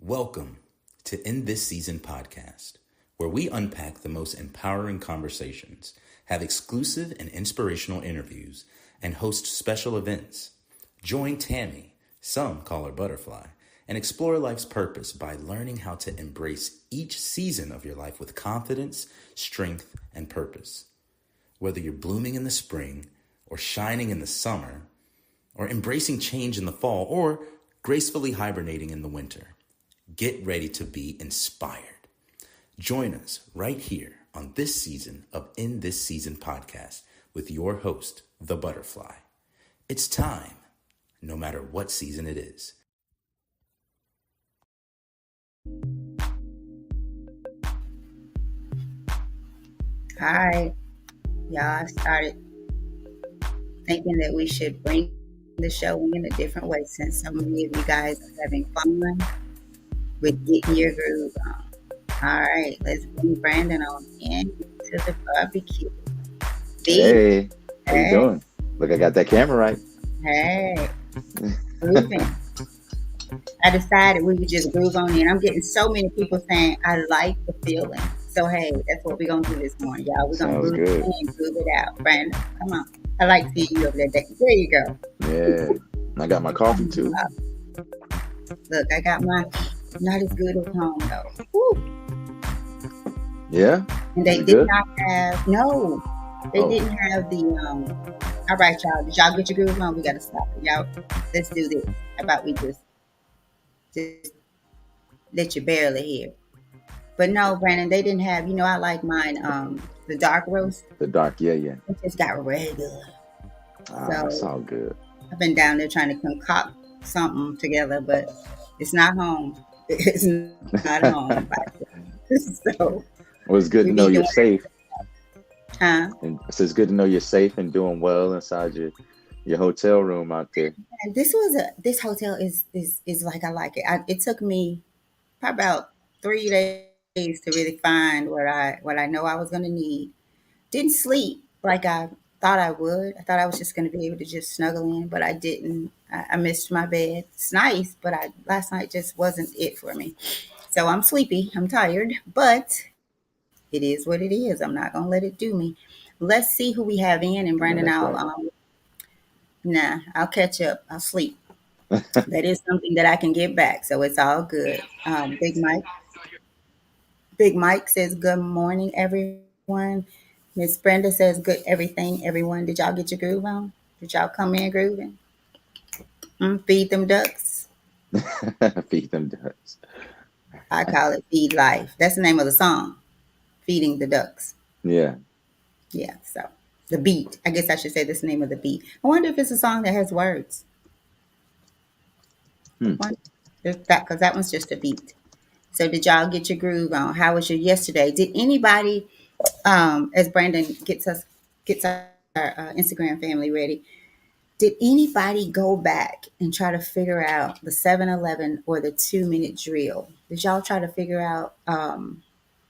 Welcome to In This Season podcast, where we unpack the most empowering conversations, have exclusive and inspirational interviews, and host special events. Join Tammy, some call her Butterfly, and explore life's purpose by learning how to embrace each season of your life with confidence, strength, and purpose. Whether you're blooming in the spring, or shining in the summer, or embracing change in the fall, or gracefully hibernating in the winter, get ready to be inspired. Join us right here on this season of In This Season podcast with your host, The Butterfly. It's time, no matter what season it is. Hi, y'all. I started thinking that we should bring the show in a different way since so many of you guys are having fun with getting your groove on. All right, let's bring Brandon on in to the barbecue. Hey, how you doing? Look, I got that camera right. Hey, grooving. I decided we would just groove on in. I'm getting so many people saying, I like the feeling. So, hey, that's what we're going to do this morning, y'all. We're going to groove it in, groove it out. Brandon, come on. I like seeing you over there. There you go. Yeah, I got my coffee too. Look, I got my, not as good as home though. Woo. Yeah? And they did not have, no, they didn't have the, all right, y'all. Did y'all get your groove on? We got to stop it. Y'all, let's do this. How about we just let you barely hear. But no, Brandon, they didn't have, I like mine, the dark roast. The dark, yeah. It just got regular. So that's all good. I've been down there trying to concoct something together, but it's not home. It's not home. So well, it's good to know you're safe. Huh? And so it's good to know you're safe and doing well inside your hotel room out there. And this hotel is like I like it. It took me probably about 3 days to really find what I know I was going to need. Didn't sleep like I thought I would. I thought I was just going to be able to just snuggle in, but I didn't. I missed my bed. It's nice, but last night just wasn't it for me. So I'm sleepy. I'm tired, but it is what it is. I'm not going to let it do me. Let's see who we have in, and Brandon, I'll catch up. I'll sleep. That is something that I can get back, so it's all good. Big Mike says, good morning, everyone. Miss Brenda says, good everything, everyone. Did y'all get your groove on? Did y'all come in grooving? Feed them ducks. Feed them ducks. I call it Feed Life. That's the name of the song, Feeding the Ducks. Yeah. Yeah, so the beat. I guess I should say that's the name of the beat. I wonder if it's a song that has words. Because that one's just a beat. So did y'all get your groove on? How was your yesterday? Did anybody, as Brandon gets our Instagram family ready, did anybody go back and try to figure out the 7-Eleven or the 2-minute drill? Did y'all try to figure out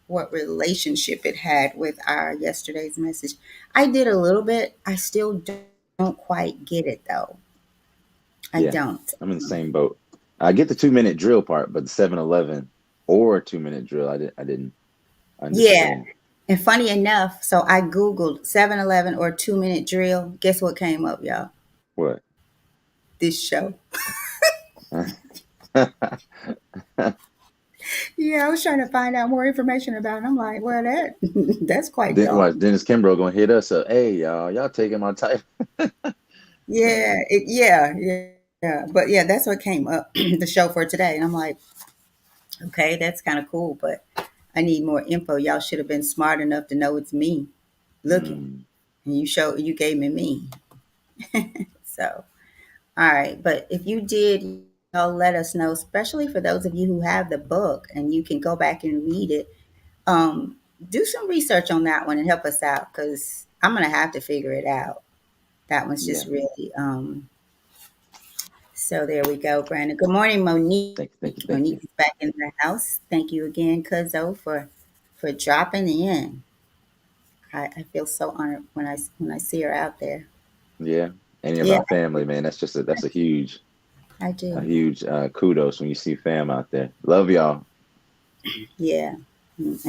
what relationship it had with our yesterday's message? I did a little bit. I still don't quite get it though. I don't. I'm in the same boat. I get the 2-minute drill part, but the 7-Eleven or 2-minute drill, I didn't understand. Yeah. And funny enough, so I Googled 7-Eleven or 2-minute drill. Guess what came up, y'all? What? This show. Yeah, I was trying to find out more information about it. I'm like, well, that's quite Then watch Dennis Kimbro gonna hit us up. Hey, y'all taking my title. Yeah. But yeah, that's what came up, the show for today. And I'm like, okay, that's kind of cool, but I need more info. Y'all should have been smart enough to know it's me looking. And you gave me. So, all right. But if you did, y'all let us know, especially for those of you who have the book and you can go back and read it. Do some research on that one and help us out, because I'm going to have to figure it out. That one's just really, so there we go, Brandon. Good morning, Monique. Thank you. Monique is back in the house. Thank you again, Cuzzo, for dropping in. I feel so honored when I see her out there. Yeah, any of our family, man. That's a huge I A do. huge kudos when you see fam out there. Love y'all. Yeah. And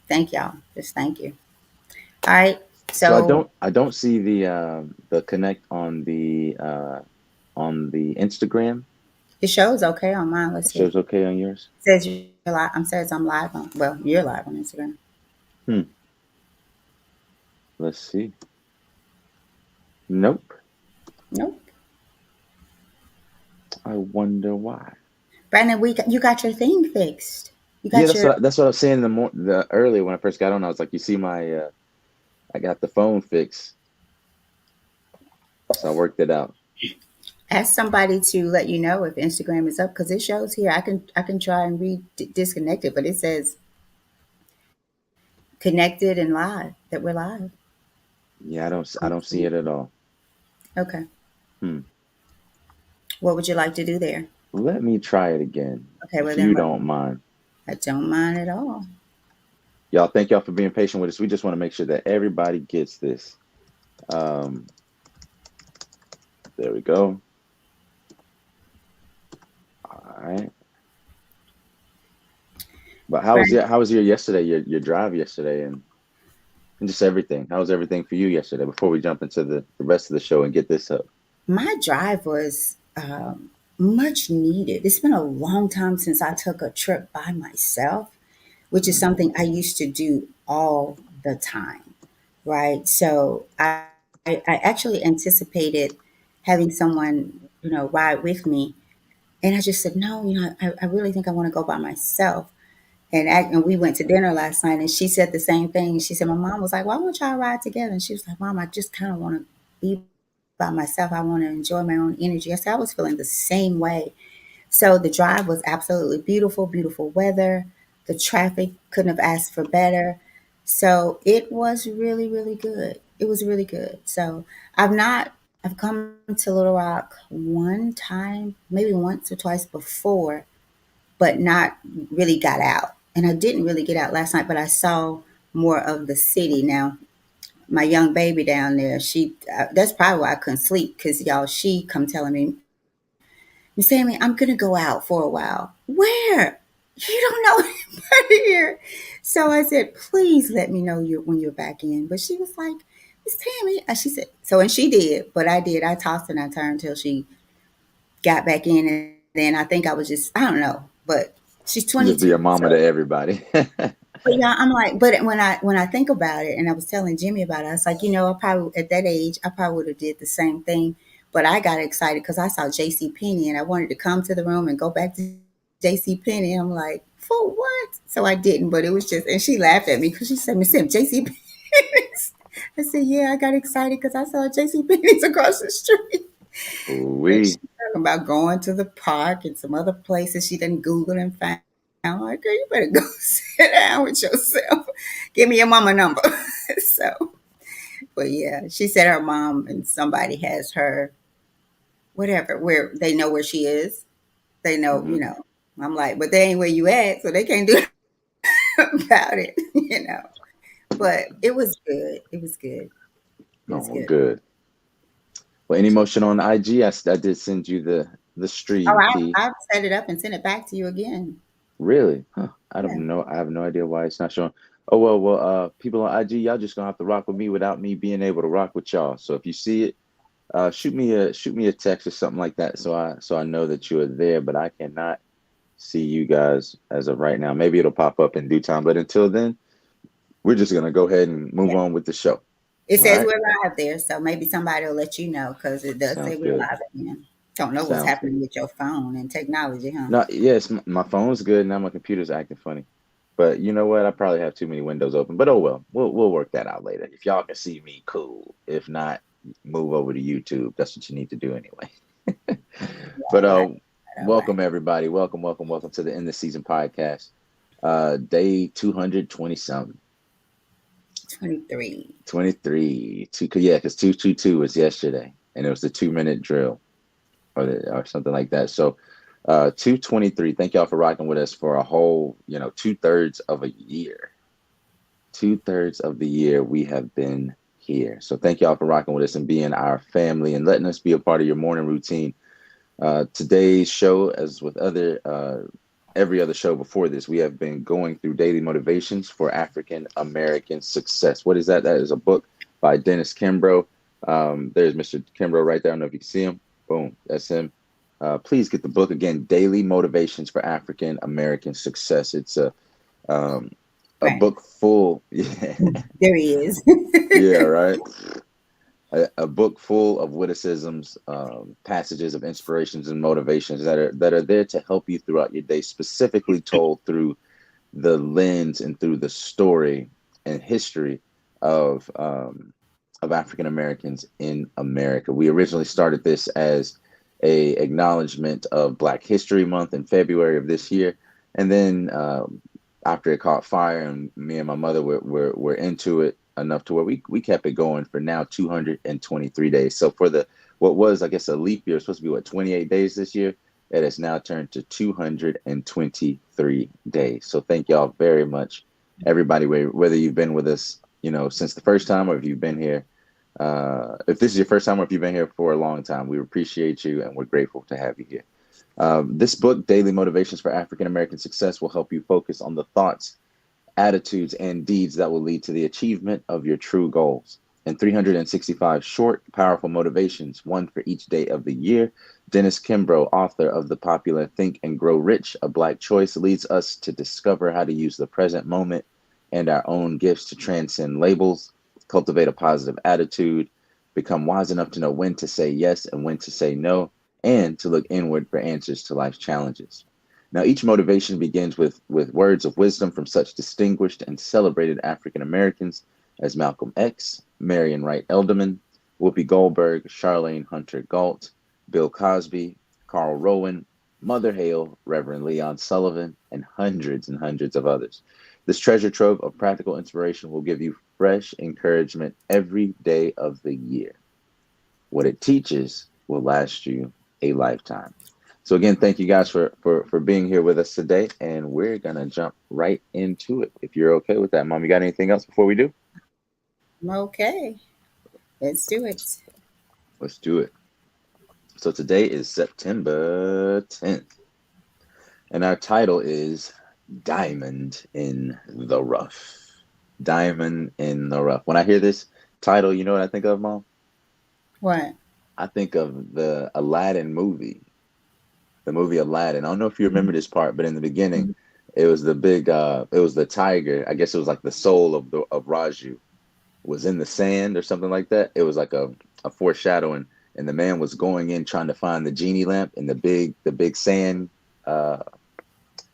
thank y'all. Just thank you. All right. So So I don't see the connect on the Instagram. it shows okay on mine. Let's It see. shows okay on yours. It says you're live. Says I'm live on. Well, you're live on Instagram. Hmm. Let's see. Nope. Nope. I wonder why. Brandon, you got your thing fixed. You Yeah, got your. that's what I was saying the earlier when I first got on. I was like, you see my I got the phone fixed, so I worked it out. Ask somebody to let you know if Instagram is up because it shows here. I can try and disconnect it, but it says connected and live that we're live. Yeah, I don't see it at all. Okay. Hmm. What would you like to do there? Let me try it again, Okay, well if then you don't mind. I don't mind at all. Y'all, thank y'all for being patient with us. We just want to make sure that everybody gets this. Um, there we go. All right. But Brandon, how was your yesterday, your drive yesterday and just everything? How was everything for you yesterday before we jump into the rest of the show and get this up? my drive was much needed. It's been a long time since I took a trip by myself, which is Mhm. something I used to do all the time, right? So I actually anticipated having someone, ride with me. And I just said, no, I really think I want to go by myself. And we went to dinner last night, and she said the same thing. She said, my mom was like, why won't y'all ride together? And she was like, Mom, I just kind of want to be by myself. I want to enjoy my own energy. I said, I was feeling the same way. So the drive was absolutely beautiful, beautiful weather. The traffic couldn't have asked for better. So it was really, really good. It was really good. So I've come to Little Rock one time, maybe once or twice before, but not really got out. And I didn't really get out last night, but I saw more of the city. Now, my young baby down there, that's probably why I couldn't sleep because y'all, she come telling me, Miss Tammy, I'm gonna go out for a while. Where? You don't know anybody here. So I said, please let me know when you're back in. But she was like, Miss Tammy, she said, so, and she did, but I did. I tossed and I turned until she got back in. And then I think I was just, I don't know, but she's Just 22. be a So, mama to everybody. but yeah, I'm like, but when I think about it, and I was telling Jimmy about it, I was like, I probably at that age, I probably would have did the same thing. But I got excited because I saw J.C. Penney, and I wanted to come to the room and go back to J.C. Penney. I'm like, for what? So I didn't, but it was just, and she laughed at me because she said, Miss Sim, J.C. Penney's. I said, yeah, I got excited because I saw J.C. Penney's across the street. And We she's talking about going to the park and some other places she didn't Google and found. I'm like, girl, you better go sit down with yourself. Give me your mama number. So, but yeah, she said her mom and somebody has her, whatever, where they know where she is. They know. hmm I'm like, but they ain't where you at, so they can't do about it. But it was good. It was good. It was Oh, good. good. Well, any motion on IG? I did send you the Oh, stream I, key. I've set it up and sent it back to you again. Really? Huh. Yeah. I have no idea why it's not showing. Oh well, people on IG, y'all just gonna have to rock with me without me being able to rock with y'all. So if you see it, shoot me a text or something like that so I know that you are there, but I cannot see you guys as of right now. Maybe it'll pop up in due time, but until then, we're just gonna go ahead and move on with the show. It All says right? we're live there, so maybe somebody will let you know because it does say Sounds we're good. live again. Don't know what's Sounds good. happening with your phone and technology, huh? No, yes, my phone's good. Now my computer's acting funny. But you know what? I probably have too many windows open. But oh well, we'll work that out later. If y'all can see me, cool. If not, move over to YouTube. That's what you need to do anyway. But All right, all right. welcome everybody. Welcome to the end of season podcast. Day 220 something. 23. 23. Yeah, because 222 was yesterday, and it was the 2 minute drill or something like that. So 223. Thank y'all for rocking with us for a whole, 2/3 of a year. 2/3 of the year we have been here. So thank y'all for rocking with us and being our family and letting us be a part of your morning routine. Today's show, as with every other show before this, we have been going through daily motivations for African American success. What is that? That is a book by Dennis Kimbro. There's Mr. Kimbro right there. I don't know if you can see him. Boom, that's him. Please get the book again, Daily Motivations for African American Success. It's um, a Right. book full. Yeah, There he is. yeah, right. A book full of witticisms, passages of inspirations and motivations that are there to help you throughout your day, specifically told through the lens and through the story and history of African Americans in America. We originally started this as a acknowledgement of Black History Month in February of this year, and then after it caught fire, and me and my mother were into it enough to where we kept it going for now 223 days. So for the what was, I guess, a leap year, supposed to be what, 28 days this year, it has now turned to 223 days. So thank y'all very much, everybody, whether you've been with us, since the first time, or if you've been here, if this is your first time, or if you've been here for a long time, we appreciate you and we're grateful to have you here. This book, Daily Motivations for African American Success, will help you focus on the thoughts, attitudes, and deeds that will lead to the achievement of your true goals. In 365 short, powerful motivations, one for each day of the year, Dennis Kimbro, author of the popular Think and Grow Rich, A Black Choice, leads us to discover how to use the present moment and our own gifts to transcend labels, cultivate a positive attitude, become wise enough to know when to say yes and when to say no, and to look inward for answers to life's challenges. Now, each motivation begins with words of wisdom from such distinguished and celebrated African Americans as Malcolm X, Marion Wright Edelman, Whoopi Goldberg, Charlene Hunter Galt, Bill Cosby, Carl Rowan, Mother Hale, Reverend Leon Sullivan, and hundreds of others. This treasure trove of practical inspiration will give you fresh encouragement every day of the year. What it teaches will last you a lifetime. So again, thank you guys for being here with us today, and we're gonna jump right into it. If you're okay with that, Mom, you got anything else before we do? I'm okay. Let's do it. Let's do it. So today is September 10th, and our title is Diamond in the Rough. Diamond in the Rough. When I hear this title, you know what I think of, Mom? What? I think of the Aladdin movie. The movie Aladdin. I don't know if you remember this part, but in the beginning, it was the tiger. I guess it was like the soul of Raju was in the sand or something like that. It was like a foreshadowing, and the man was going in trying to find the genie lamp in the big sand. It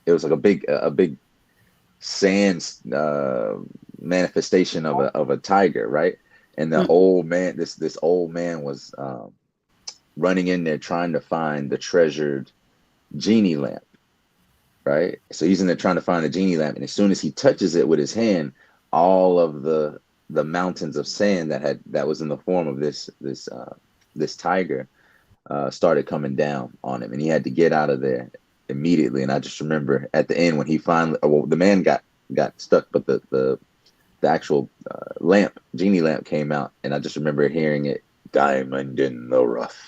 was like a big sand manifestation of a tiger, right? And the old man, this old man was running in there trying to find the treasured genie lamp, right? So he's in there trying to find the genie lamp, and as soon as he touches it with his hand, all of the mountains of sand that was in the form of this tiger started coming down on him, and he had to get out of there immediately. And I just remember at the end when he finally, the man got stuck, but the actual genie lamp came out, and I just remember hearing it, diamond in the rough.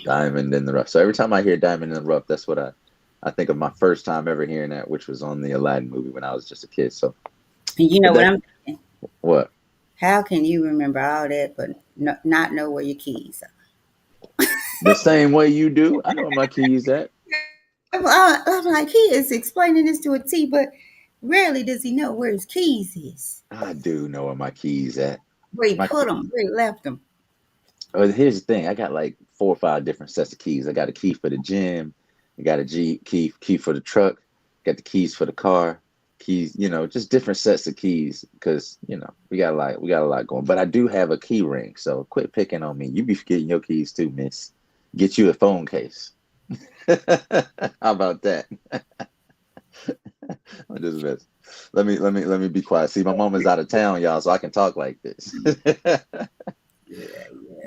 Diamond in the Rough. So every time I hear Diamond in the Rough, that's what I think of my first time ever hearing that, which was on the Aladdin movie when I was just a kid. So, You know what I'm thinking? What? How can you remember all that but not know where your keys are? The same way you do. I know where my keys at. I'm like, he is explaining this to a T, but rarely does he know where his keys is. I do know where my keys at. Where he My put key. them, where he left them. Here's the thing. I got like 4 or 5 different sets of keys. I got a key for the gym. I got a key for the truck. Got the keys for the car. Keys, just different sets of keys because we got a lot going. But I do have a key ring, so quit picking on me. You be forgetting your keys too, miss. Get you a phone case. How about that? I'm just messing. Let me be quiet. See, my mom is out of town, y'all, so I can talk like this. Yeah.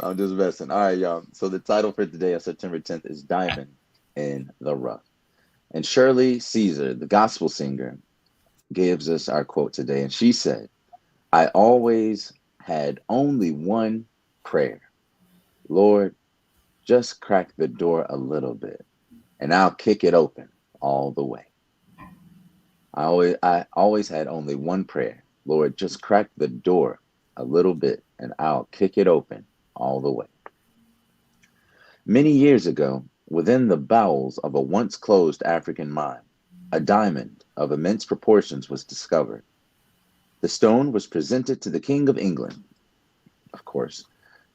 I'm just messing. All right, y'all. So the title for today on September 10th is Diamond in the Rough. And Shirley Caesar, the gospel singer, gives us our quote today. And she said, I always had only one prayer. Lord, just crack the door a little bit, and I'll kick it open all the way. I always had only one prayer. Lord, just crack the door a little bit, and I'll kick it open all the way. Many years ago, within the bowels of a once closed African mine, a diamond of immense proportions was discovered. The stone was presented to the King of England, of course,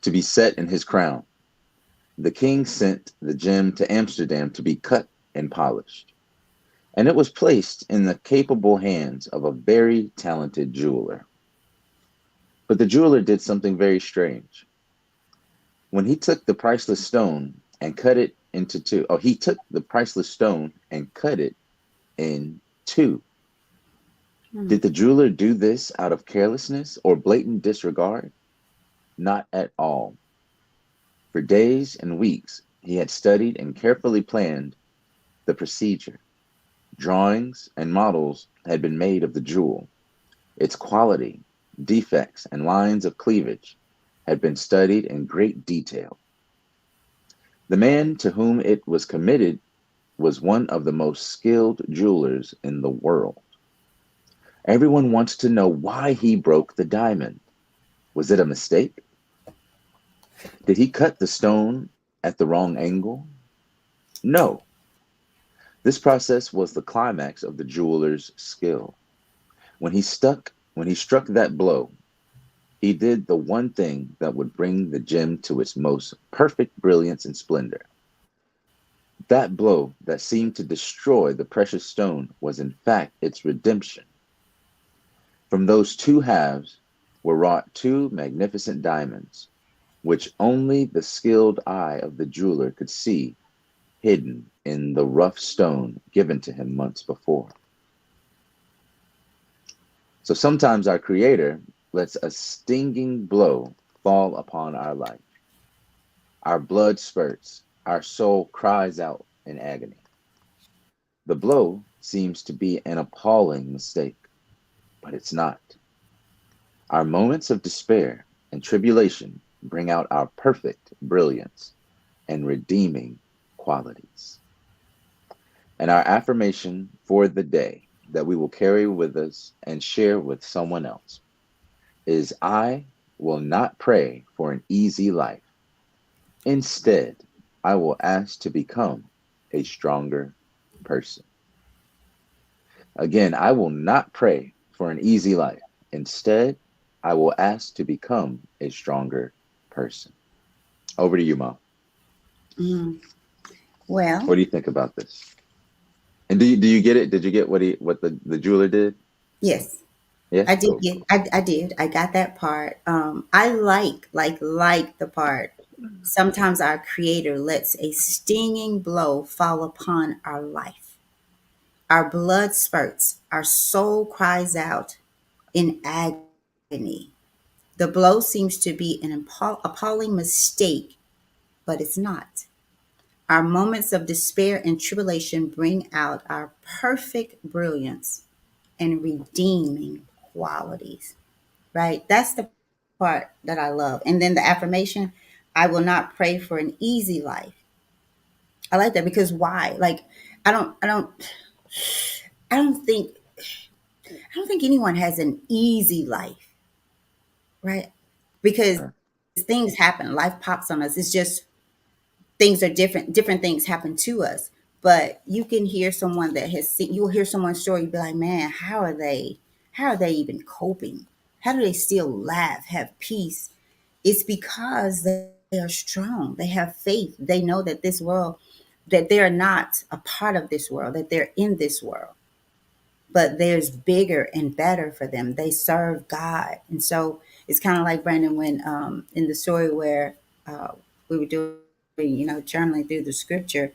to be set in his crown. The king sent the gem to Amsterdam to be cut and polished, and it was placed in the capable hands of a very talented jeweler. But the jeweler did something very strange. When he took the priceless stone and cut it into two, oh, he took the priceless stone and cut it in two. Hmm. Did the jeweler do this out of carelessness or blatant disregard? Not at all. For days and weeks, he had studied and carefully planned the procedure. Drawings and models had been made of the jewel. Its quality, defects, and lines of cleavage had been studied in great detail. The man to whom it was committed was one of the most skilled jewelers in the world. Everyone wants to know why he broke the diamond. Was it a mistake? Did he cut the stone at the wrong angle? No. This process was the climax of the jeweler's skill. When he struck that blow, he did the one thing that would bring the gem to its most perfect brilliance and splendor. That blow that seemed to destroy the precious stone was in fact its redemption. From those two halves were wrought two magnificent diamonds, which only the skilled eye of the jeweler could see hidden in the rough stone given to him months before. So sometimes our Creator lets a stinging blow fall upon our life. Our blood spurts, our soul cries out in agony. The blow seems to be an appalling mistake, but it's not. Our moments of despair and tribulation bring out our perfect brilliance and redeeming qualities. And our affirmation for the day that we will carry with us and share with someone else is I will not pray for an easy life. Instead, I will ask to become a stronger person. Again, I will not pray for an easy life. Instead, I will ask to become a stronger person. Over to you, Mom. Mm. Well, What do you think about this? And do you get it? Did you get what the jeweler did? yes, Yeah, I did cool, get. cool. I did. I got that part. I like the part. Sometimes our Creator lets a stinging blow fall upon our life. Our blood spurts. Our soul cries out in agony. The blow seems to be an appalling mistake, but it's not. Our moments of despair and tribulation bring out our perfect brilliance and redeeming qualities, right? That's the part that I love. And then the affirmation, I will not pray for an easy life. I like that because why? Like, I don't, I don't, I don't think, I don't think anyone has an easy life, right? Because Sure. things happen, life pops on us. It's just things are different things happen to us. But you can hear someone that has seen, you'll hear someone's story, you'll be like, man, how are they even coping? How do they still laugh, have peace? It's because they are strong, they have faith, they know that this world, that they're not a part of this world, that they're in this world, but there's bigger and better for them. They serve God. And so it's kind of like Brandon, when in the story where we were doing, journaling through the scripture,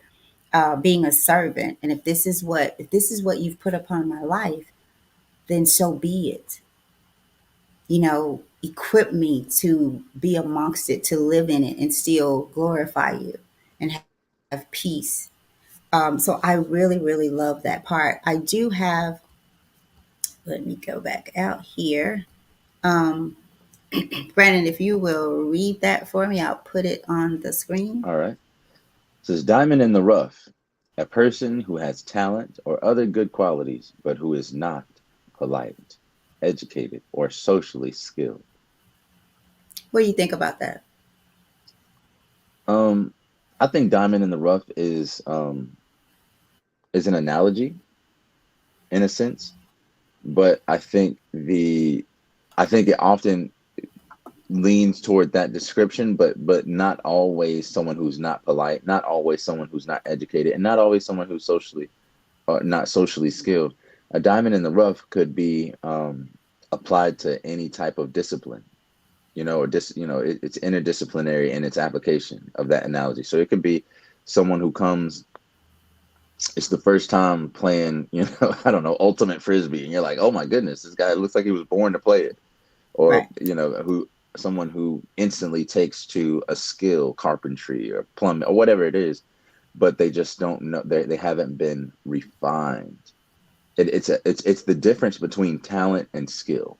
being a servant. And if this is what you've put upon my life, then so be it. Equip me to be amongst it, to live in it, and still glorify you and have peace. So I really, really love that part. I do have, let me go back out here. Um, Brandon, if you will read that for me, I'll put it on the screen. All right. says diamond in the rough, a person who has talent or other good qualities, but who is not polite, educated, or socially skilled. What do you think about that? Um, I think diamond in the rough is an analogy in a sense, but I think it often leans toward that description, but not always someone who's not polite, not always someone who's not educated, and not always someone who's socially not socially skilled. A diamond in the rough could be applied to any type of discipline, it's interdisciplinary in its application of that analogy. So it could be someone who comes, it's the first time playing, I don't know, ultimate frisbee, and you're like, oh my goodness, this guy looks like he was born to play it. Or, Right. who someone who instantly takes to a skill, carpentry or plumbing or whatever it is, but they just don't know, they haven't been refined. It's the difference between talent and skill,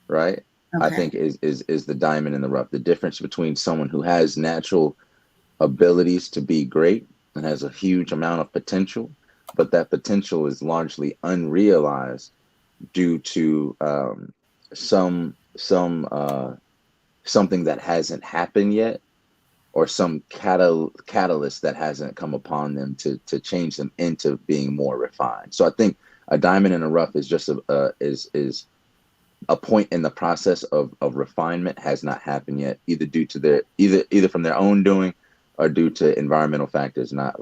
right? I Okay. think is the diamond in the rough. The difference between someone who has natural abilities to be great and has a huge amount of potential, but that potential is largely unrealized due to some something that hasn't happened yet, or some catalyst that hasn't come upon them to change them into being more refined. So I think a diamond in the rough is just is a point in the process of refinement has not happened yet, either due to their either from their own doing or due to environmental factors not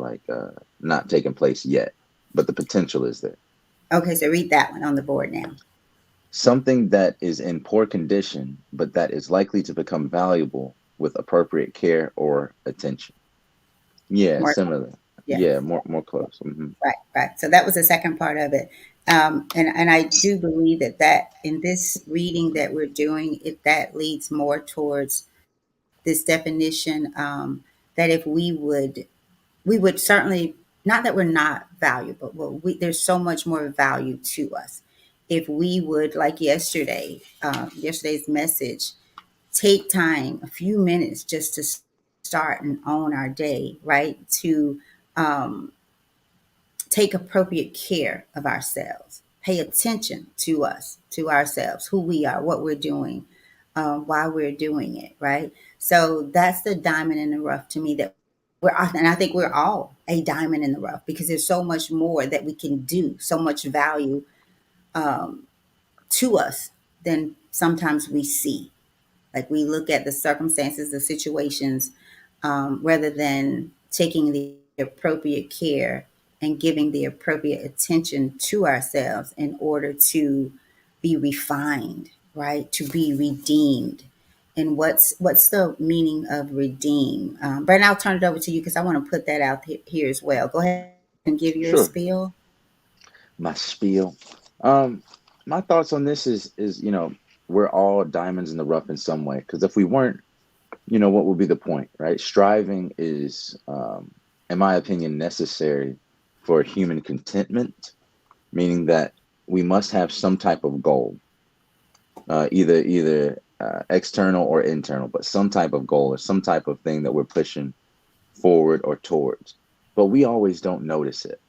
taking place yet, but the potential is there. Okay, so read that one on the board now. Something that is in poor condition, but that is likely to become valuable with appropriate care or attention. Yeah, More, similar. yeah, Yeah, more close. right, right. So that was the second part of it. And I do believe that in this reading that we're doing, that leads more towards this definition, that if we would certainly, not that we're not valuable, but there's so much more value to us if we would, like yesterday's message, take time, a few minutes, just to start and own our day, right? To um, take appropriate care of ourselves, pay attention to us, to ourselves, who we are, what we're doing, why we're doing it, right? So that's the diamond in the rough to me, and I think we're all a diamond in the rough, because there's so much more that we can do, so much value um, to us than sometimes we see. Like, we look at the circumstances, the situations, rather than taking the appropriate care and giving the appropriate attention to ourselves in order to be refined, right? To be redeemed. And what's the meaning of redeem? Brandon, I'll turn it over to you because I want to put that out here as well. Go ahead and give your Sure. spiel. My spiel. Um, my thoughts on this is we're all diamonds in the rough in some way. Because if we weren't, what would be the point, right? Striving is, in my opinion, necessary for human contentment, meaning that we must have some type of goal, either external or internal, but some type of goal or some type of thing that we're pushing forward or towards. But we always don't notice it.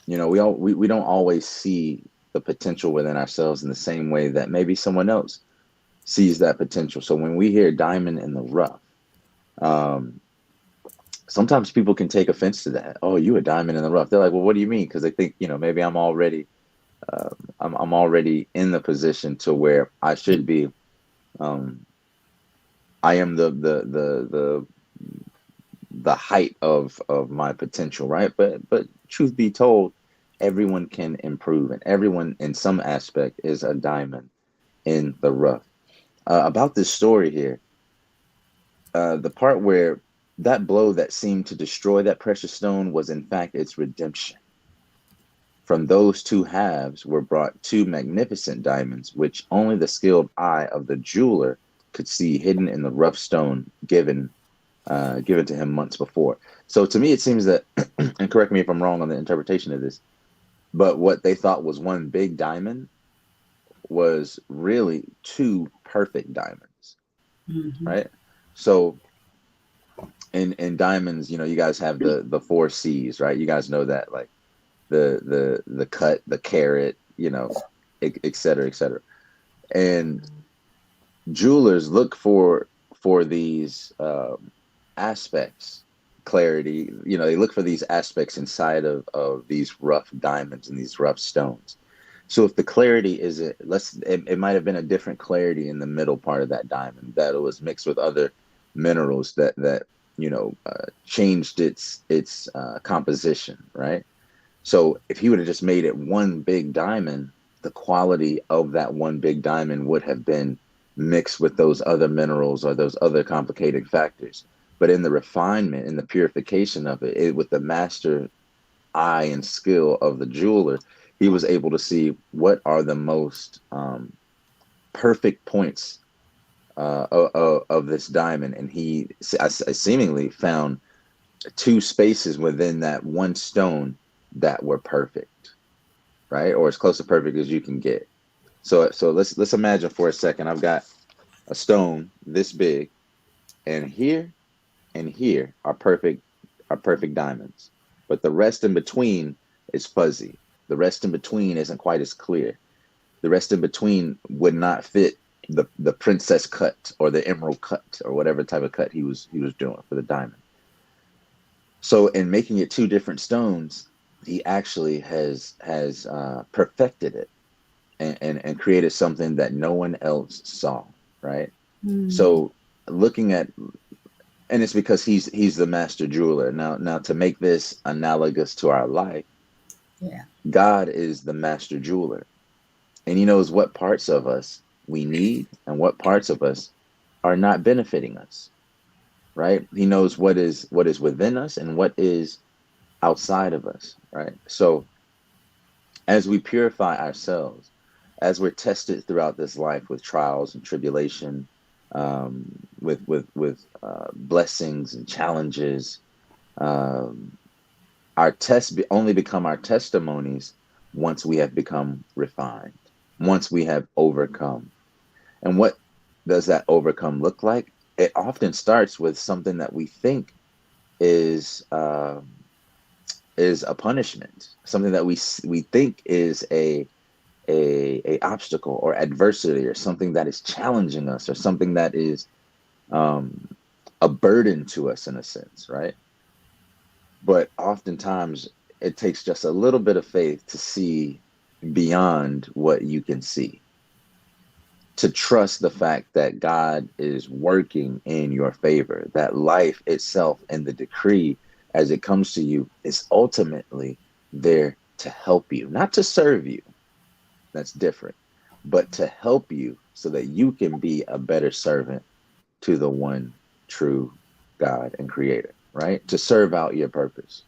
We don't always see the potential within ourselves in the same way that maybe someone else sees that potential. So when we hear diamond in the rough, um, sometimes people can take offense to that. Oh, you a diamond in the rough. They're like, well, what do you mean? Because they think, maybe I'm already in the position to where I should be. Um, I am the height of my potential, right? But truth be told, everyone can improve, and everyone in some aspect is a diamond in the rough. About this story here, the part where that blow that seemed to destroy that precious stone was in fact its redemption. From those two halves were brought two magnificent diamonds, which only the skilled eye of the jeweler could see hidden in the rough stone given to him months before. So to me, it seems that, and correct me if I'm wrong on the interpretation of this, but what they thought was one big diamond was really two perfect diamonds, Hmm. right? So in diamonds, you guys have the four C's, right? You guys know that, like the cut, the carat, et cetera, et cetera. And jewelers look for these aspects, clarity. They look for these aspects inside of these rough diamonds and these rough stones. So if the clarity is it might have been a different clarity in the middle part of that diamond that it was mixed with other minerals that changed its composition, right? So if he would have just made it one big diamond, the quality of that one big diamond would have been mixed with those other minerals or those other complicated factors. But in the refinement, in the purification of it, with the master eye and skill of the jeweler, he was able to see what are the most perfect points of this diamond. And he seemingly found two spaces within that one stone that were perfect, right? Or as close to perfect as you can get. So let's imagine for a second, I've got a stone this big, and here are perfect diamonds. But the rest in between is fuzzy. The rest in between isn't quite as clear. The rest in between would not fit the princess cut or the emerald cut or whatever type of cut he was doing for the diamond. So in making it two different stones, he actually has perfected it and created something that no one else saw, right? So looking at, and it's because he's the master jeweler. Now to make this analogous to our life, Yeah. God is the master jeweler, and he knows what parts of us we need and what parts of us are not benefiting us, right? He knows what is within us and what is outside of us, right? So as we purify ourselves, as we're tested throughout this life with trials and tribulation, with blessings and challenges, our tests only become our testimonies once we have become refined, once we have overcome. And what does that overcome look like? It often starts with something that we think is a punishment, something that we think is a obstacle or adversity, or something that is challenging us, or something that is a burden to us in a sense, right? But oftentimes it takes just a little bit of faith to see beyond what you can see, to trust the fact that God is working in your favor, that life itself and the decree as it comes to you is ultimately there to help you, not to serve you. That's different, but to help you so that you can be a better servant to the one true God and creator, right? To serve out your purpose.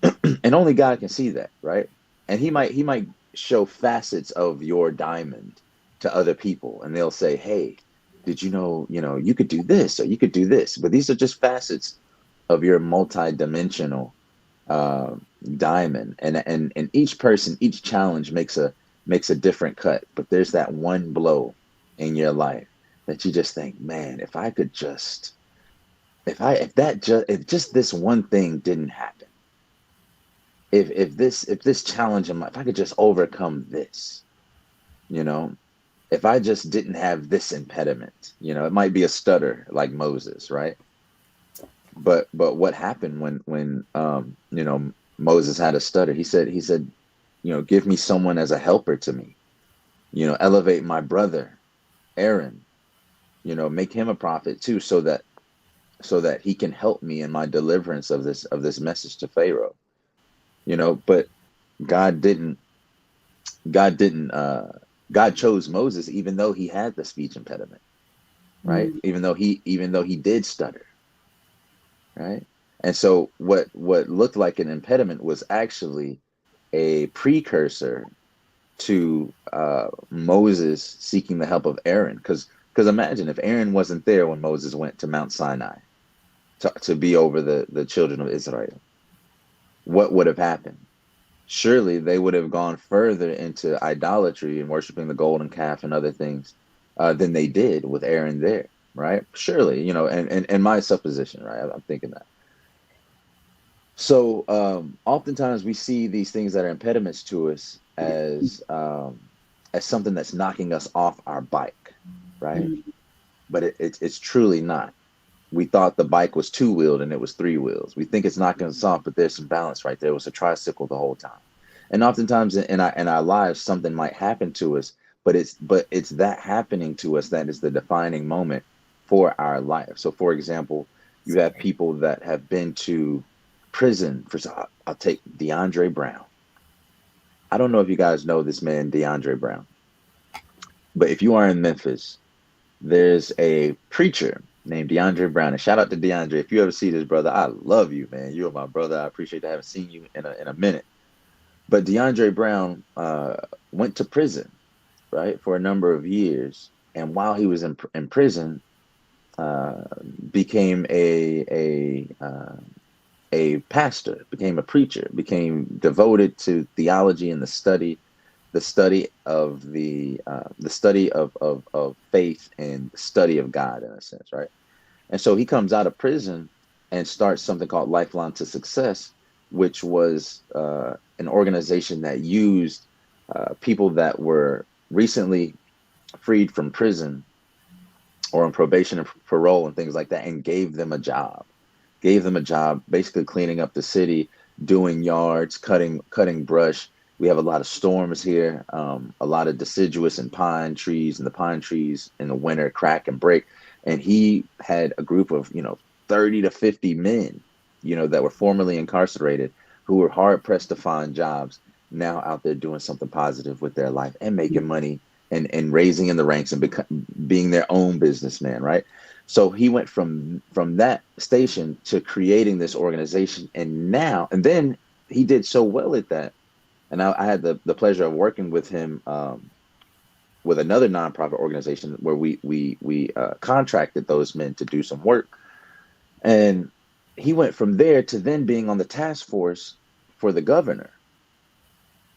And only God can see that, right? And he might show facets of your diamond to other people, and they'll say, hey, did you know, you could do this or you could do this. But these are just facets of your multi-dimensional diamond. And each person, each challenge makes a different cut. But there's that one blow in your life that you just think, man, if just this one thing didn't happen, if this challenge in my, if I could just overcome this, if I just didn't have this impediment, it might be a stutter like Moses, right? But what happened when Moses had a stutter? He said, give me someone as a helper to me, elevate my brother Aaron, make him a prophet too, so that he can help me in my deliverance of this message to Pharaoh. But God didn't God chose Moses even though he had the speech impediment, right? Even though he did stutter, right? And so what looked like an impediment was actually a precursor to Moses seeking the help of Aaron. Because imagine if Aaron wasn't there when Moses went to Mount Sinai to be over the children of Israel, what would have happened? Surely they would have gone further into idolatry and worshiping the golden calf and other things than they did with Aaron there. right? Surely, and my supposition, right? I'm thinking that. So oftentimes we see these things that are impediments to us as something that's knocking us off our bike, right? Mhm. But it's truly not. We thought the bike was two-wheeled and it was three-wheels. We think it's knocking us off, but there's some balance right there. It was a tricycle the whole time. And oftentimes in our lives, something might happen to us, but it's that happening to us that is the defining moment for our life. So, for example, you have people that have been to prison for. I'll take DeAndre Brown. I don't know if you guys know this man, DeAndre Brown, but if you are in Memphis, there's a preacher named DeAndre Brown. And shout out to DeAndre. If you ever see this, brother, I love you, man. You are my brother. I appreciate that. I haven't seen you in a minute. But DeAndre Brown went to prison, right, for a number of years. And while he was in prison, uh, became a pastor, became a preacher, became devoted to theology and the study of faith and the study of God in a sense, right? And so he comes out of prison and starts something called Lifeline to Success, which was an organization that used people that were recently freed from prison or on probation and parole and things like that, and gave them a job, basically cleaning up the city, doing yards, cutting brush. We have a lot of storms here, a lot of deciduous and pine trees, and the pine trees in the winter crack and break. And he had a group of 30 to 50 men, that were formerly incarcerated, who were hard pressed to find jobs, now out there doing something positive with their life and making money and raising in the ranks and being their own businessman, right? So he went from that station to creating this organization, and then he did so well at that. And I had the pleasure of working with him with another nonprofit organization where we contracted those men to do some work, and he went from there to then being on the task force for the governor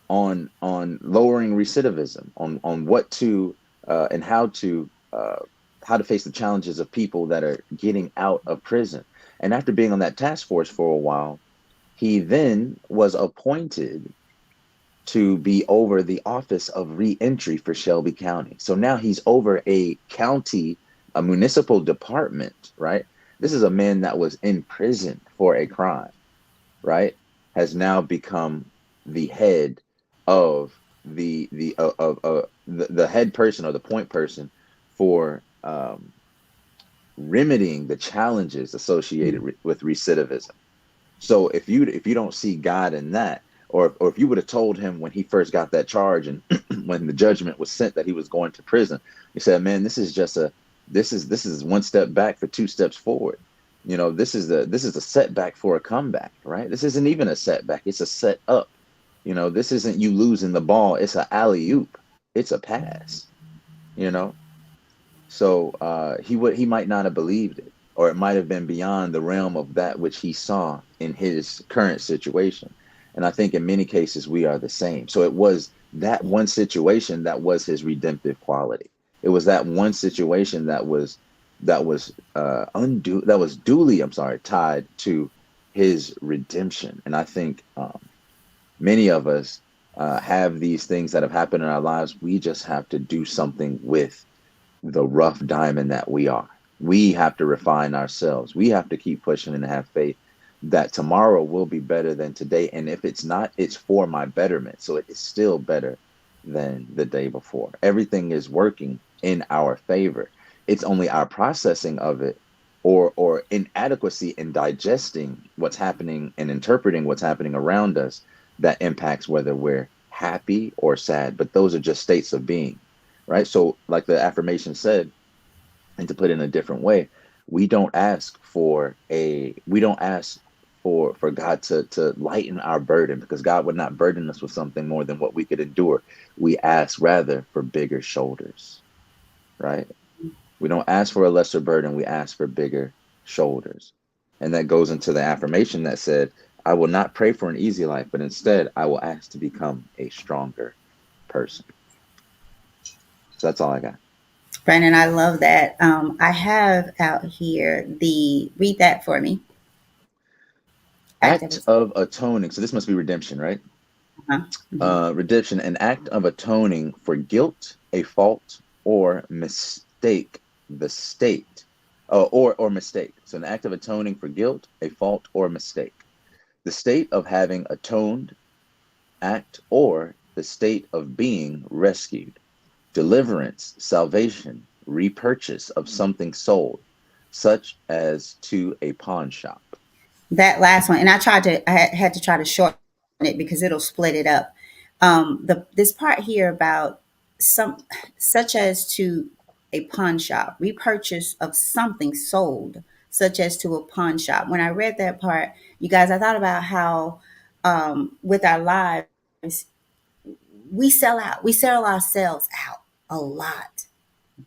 on lowering recidivism, on what to and how to face the challenges of people that are getting out of prison. And after being on that task force for a while, he then was appointed to be over the Office of Reentry for Shelby County. So now he's over a municipal department, right? This is a man that was in prison for a crime, right? Has now become the head of the head person or the point person for remedying the challenges associated with recidivism. So if you don't see God in that, or if you would have told him when he first got that charge and when the judgment was sent that he was going to prison, you said, "Man, this is one step back for two steps forward. This is a setback for a comeback, right? This isn't even a setback; it's a set up. This isn't you losing the ball; it's an alley oop, it's a pass. You know, so he might not have believed it, or it might have been beyond the realm of that which he saw in his current situation. And I think in many cases we are the same. So it was that one situation that was his redemptive quality. It was that one situation that was duly, I'm sorry, tied to his redemption. And I think many of us have these things that have happened in our lives. We just have to do something with the rough diamond that we are. We have to refine ourselves. We have to keep pushing and have faith that tomorrow will be better than today. And if it's not, it's for my betterment. So it is still better than the day before. Everything is working in our favor. It's only our processing of it or inadequacy in digesting what's happening and interpreting what's happening around us that impacts whether we're happy or sad. But those are just states of being, right? So like the affirmation said, and to put it in a different way, we don't ask for God to lighten our burden, because God would not burden us with something more than what we could endure. We ask rather for bigger shoulders, right? We don't ask for a lesser burden, we ask for bigger shoulders. And that goes into the affirmation that said, I will not pray for an easy life, but instead I will ask to become a stronger person. So that's all I got. Brandon, I love that. I have out here read that for me. Act Activist. of atoning. So this must be redemption, right? Uh-huh. Mhm. Redemption, an act of atoning for guilt, a fault, or mistake, the state. Or mistake. So an act of atoning for guilt, a fault, or mistake. The state of having atoned, act, or the state of being rescued. Deliverance, salvation, repurchase of something sold, such as to a pawn shop. That last one, and I had to try to shorten it because it'll split it up. This part here about some, such as to a pawn shop, repurchase of something sold, such as to a pawn shop. When I read that part, you guys, I thought about how with our lives, we sell ourselves out a lot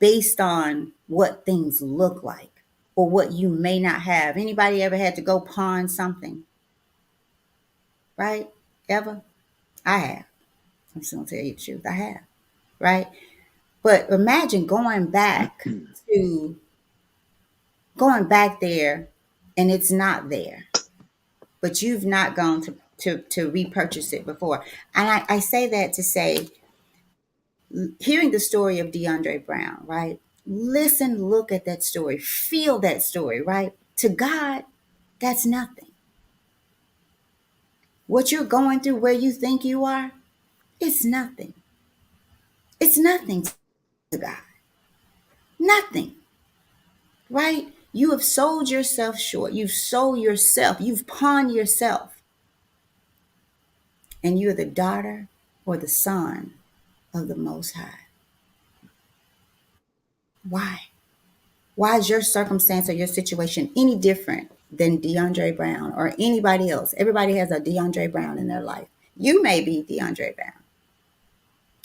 based on what things look like or what you may not have. Anybody ever had to go pawn something? Right? Ever? I have. I'm just gonna tell you the truth. I have. Right? But imagine to going back there and it's not there. But you've not gone to repurchase it before. And I say that to say, hearing the story of DeAndre Brown, right? Listen, look at that story, feel that story, right? To God, that's nothing. What you're going through, where you think you are, it's nothing. It's nothing to God. Nothing, right? You have sold yourself short. You've sold yourself. You've pawned yourself. And you're the daughter or the son of the Most High. Why? Why is your circumstance or your situation any different than DeAndre Brown or anybody else? Everybody has a DeAndre Brown in their life. You may be DeAndre Brown.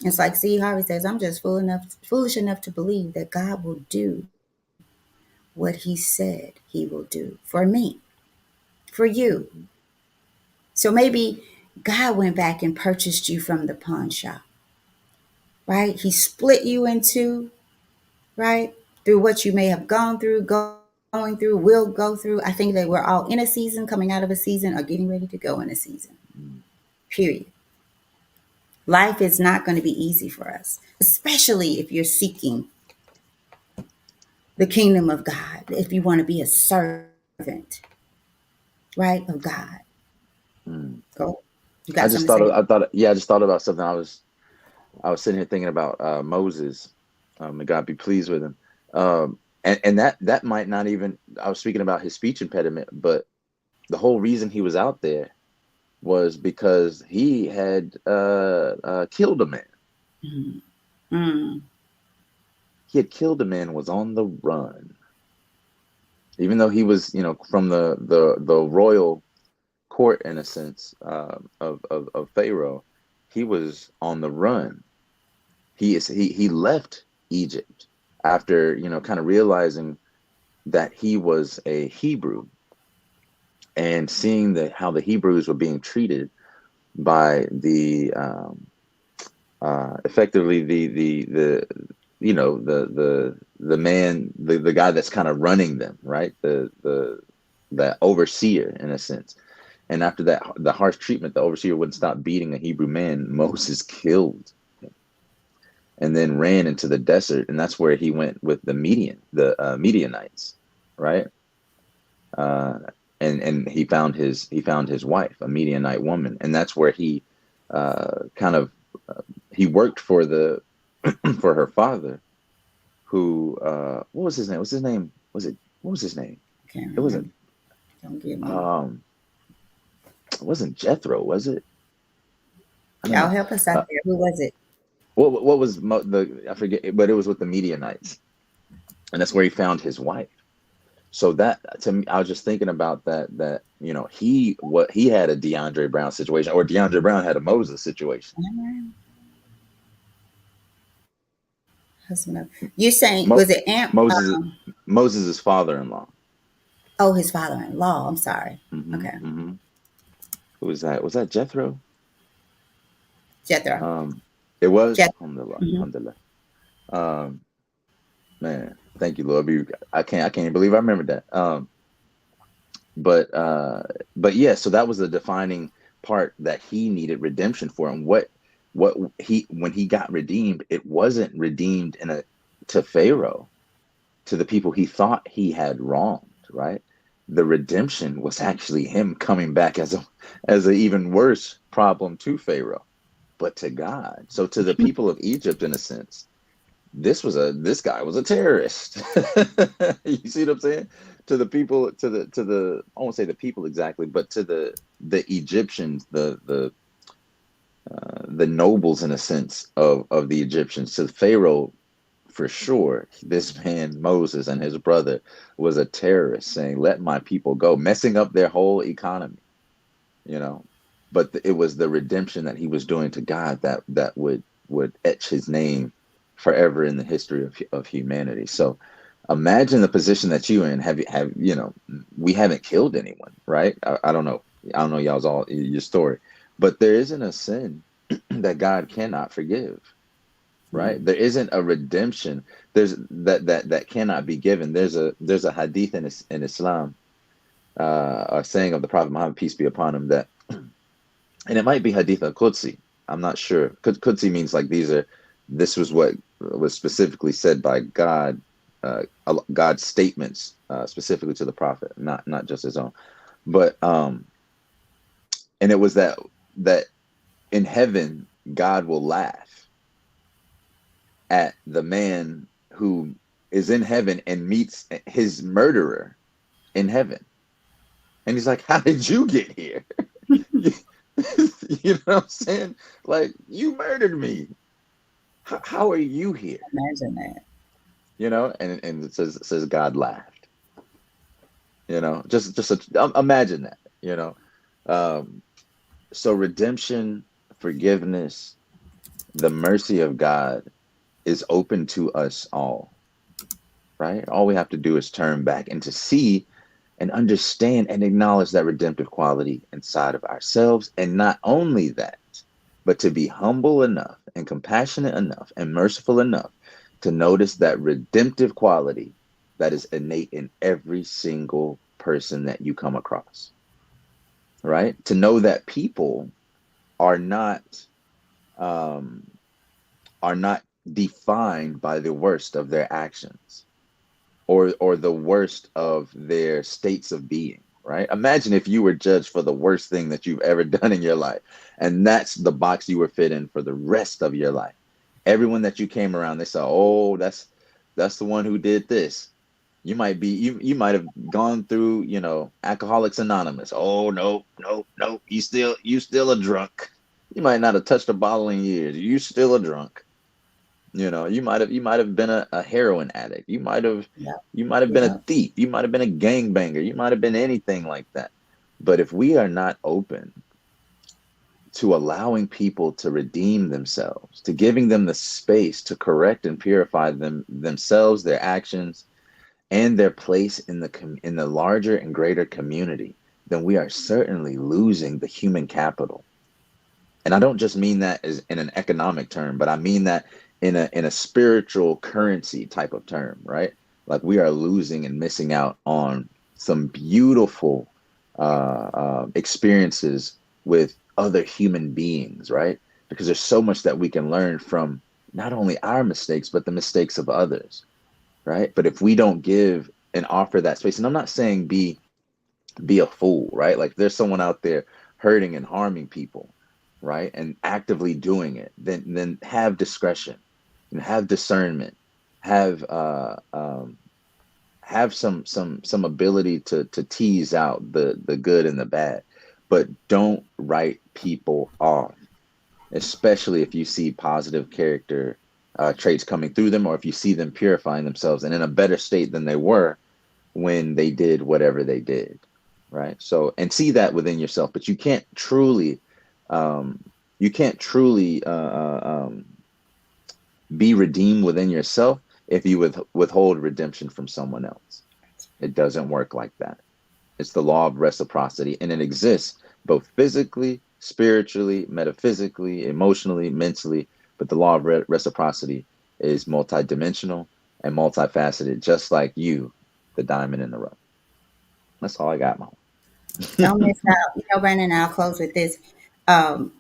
It's like C. Harvey says, I'm just foolish enough to believe that God will do what he said he will do for me, for you. So maybe God went back and purchased you from the pawn shop, right? He split you in two, right? Through what you may have gone through, going through, will go through. I think that we're all in a season, coming out of a season, or getting ready to go in a season. Period. Life is not going to be easy for us, especially if you're seeking the kingdom of God, if you want to be a servant, right, of God. Mm. Go. You I got just something to say? I just thought about something. I was sitting here thinking about Moses. May God be pleased with him. And that might not even. I was speaking about his speech impediment, but the whole reason he was out there was because he had killed a man. Mm. Mm. He had killed a man, was on the run, even though he was, from the royal court in a sense of Pharaoh. He was on the run. He left Egypt after kind of realizing that he was a Hebrew and seeing how the Hebrews were being treated by the effectively the the man, the guy that's kind of running them, right, the overseer in a sense. And after that, the harsh treatment, the overseer wouldn't stop beating a Hebrew man. Moses killed him and then ran into the desert, and that's where he went with the Midianites, right? Uh, and he found his wife, a Midianite woman, and that's where he kind of he worked for the for her father, who what was his name? What's his name? Was it what was his name? I can't It wasn't remember. Don't give me. um it wasn't Jethro, was it? I don't Y'all know. help us out Uh, there. Who was it? what was the I forget, but it was with the Midianites, and that's where he found his wife. So that to me, I was just thinking about that he had a DeAndre Brown situation, or DeAndre Brown had a Moses situation. Husband of, you're saying, Mo, was it Amp? Moses Moses' father-in-law. Oh, his father-in-law. I'm sorry. Hmm Okay. hmm Who was that? Was that Jethro? Jethro. Um, it was Jethro. Alhamdulillah, Hmm. Alhamdulillah. Um, Man, thank you, Lord. I can't even believe I remembered that. But yeah, so that was the defining part that he needed redemption for. And what he when he got redeemed, it wasn't redeemed to Pharaoh, to the people he thought he had wronged, right? The redemption was actually him coming back as an even worse problem to Pharaoh, but to God. So to the people of Egypt, in a sense, this guy was a terrorist. You see what I'm saying? To the people, to the I won't say the people exactly, but to the Egyptians, the nobles, in a sense, of the Egyptians, to Pharaoh, for sure, this man Moses and his brother was a terrorist, saying, "Let my people go," messing up their whole economy, you know. But it was the redemption that he was doing to God that would etch his name forever in the history of humanity. So imagine the position that you're in. We haven't killed anyone, right? I don't know. I don't know y'all's all your story, but there isn't a sin that God cannot forgive, right? There isn't a redemption. There's that cannot be given. There's a hadith in Islam, a saying of the Prophet Muhammad, peace be upon him, that, and it might be hadith al-Qudsi. I'm not sure. Qudsi means like this was what was specifically said by God, God's statements, specifically to the Prophet, not just his own. But and it was that in heaven God will laugh at the man who is in heaven and meets his murderer in heaven. And he's like, "How did you get here?" You know what I'm saying? Like, you murdered me. How are you here? Imagine that. You know, and it says God laughed. You know, imagine that. You know, so redemption, forgiveness, the mercy of God is open to us all. Right? All we have to do is turn back and to see and understand and acknowledge that redemptive quality inside of ourselves. And not only that, but to be humble enough and compassionate enough and merciful enough to notice that redemptive quality that is innate in every single person that you come across. Right? To know that people are not um, are not defined by the worst of their actions, or the worst of their states of being, right? Imagine if you were judged for the worst thing that you've ever done in your life, and that's the box you were fit in for the rest of your life. Everyone that you came around, they saw, "Oh, that's the one who did this." You might have gone through, Alcoholics Anonymous. "Oh, no, no, no, you still a drunk." You might not have touched a bottle in years. You still a drunk. You might have been a heroin addict. You might have Yeah. you might have been a Yeah. thief. You might have been a gangbanger. You might have been anything like that. But if we are not open to allowing people to redeem themselves, to giving them the space to correct and purify themselves, their actions, and their place in the larger and greater community, then we are certainly losing the human capital. And I don't just mean that as in an economic term, but I mean that in a spiritual currency type of term, right? Like, we are losing and missing out on some beautiful experiences with other human beings, right? Because there's so much that we can learn from not only our mistakes, but the mistakes of others, right? But if we don't give and offer that space, and I'm not saying be a fool, right? Like, there's someone out there hurting and harming people, right, and actively doing it, then have discretion and have discernment, have have some ability to tease out the good and the bad, but don't write people off, especially if you see positive character traits coming through them, or if you see them purifying themselves and in a better state than they were when they did whatever they did, right? So, and see that within yourself, but um, you can't truly be redeemed within yourself if you withhold redemption from someone else. It doesn't work like that. It's the law of reciprocity, and it exists both physically, spiritually, metaphysically, emotionally, mentally. But the law of reciprocity is multidimensional, and multifaceted, just like you, the diamond in the rough. That's all I got, Mom. Don't miss out. Brandon, I'll close with this. Um,